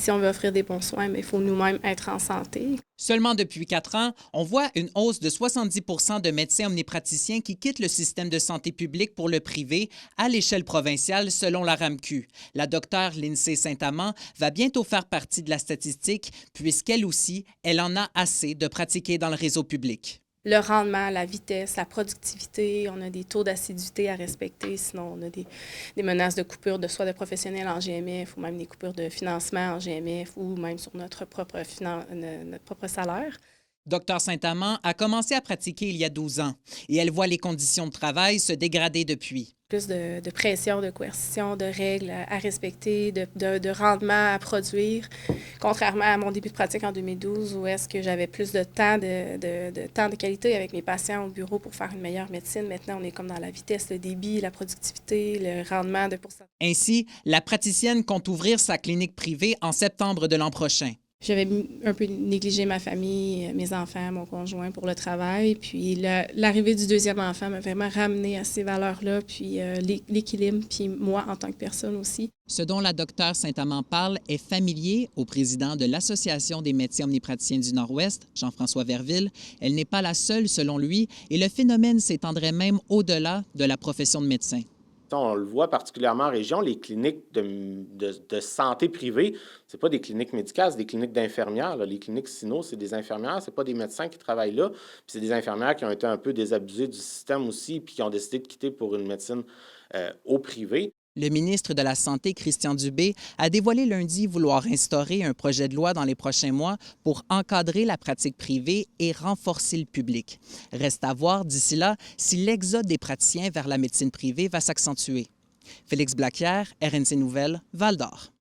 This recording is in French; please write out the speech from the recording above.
si on veut offrir des bons soins, il faut nous-mêmes être en santé. Seulement depuis 4 ans, on voit une hausse de 70 de médecins omnipraticiens qui quittent le système de santé publique pour le privé à l'échelle provinciale, selon la RAMQ. La docteure Lindsay Saint-Amand va bientôt faire partie de la statistique puisqu'elle aussi, elle en a assez de pratiquer dans le réseau public. Le rendement, la vitesse, la productivité, on a des taux d'assiduité à respecter, sinon on a des menaces de coupure de soit de professionnels en GMF ou même des coupures de financement en GMF ou même sur notre propre salaire. Dr Saint-Amand a commencé à pratiquer il y a 12 ans et elle voit les conditions de travail se dégrader depuis. Plus de pression, de coercition, de règles à respecter, de rendement à produire, contrairement à mon début de pratique en 2012 où est-ce que j'avais plus de temps de qualité avec mes patients au bureau pour faire une meilleure médecine. Maintenant, on est comme dans la vitesse, le débit, la productivité, le rendement de pourcentage. Ainsi, la praticienne compte ouvrir sa clinique privée en septembre de l'an prochain. J'avais un peu négligé ma famille, mes enfants, mon conjoint pour le travail. Puis l'arrivée du deuxième enfant m'a vraiment ramené à ces valeurs-là, puis l'équilibre, puis moi en tant que personne aussi. Ce dont la docteure Saint-Amand parle est familier au président de l'Association des médecins omnipraticiens du Nord-Ouest, Jean-François Verville. Elle n'est pas la seule, selon lui, et le phénomène s'étendrait même au-delà de la profession de médecin. On le voit particulièrement en région, les cliniques de santé privée, ce n'est pas des cliniques médicales, c'est des cliniques d'infirmières. Les cliniques Sino, c'est des infirmières, ce n'est pas des médecins qui travaillent là. Puis c'est des infirmières qui ont été un peu désabusées du système aussi, puis qui ont décidé de quitter pour une médecine au privé. Le ministre de la Santé, Christian Dubé, a dévoilé lundi vouloir instaurer un projet de loi dans les prochains mois pour encadrer la pratique privée et renforcer le public. Reste à voir d'ici là si l'exode des praticiens vers la médecine privée va s'accentuer. Félix Blaquière, RNC Nouvelles, Val-d'Or.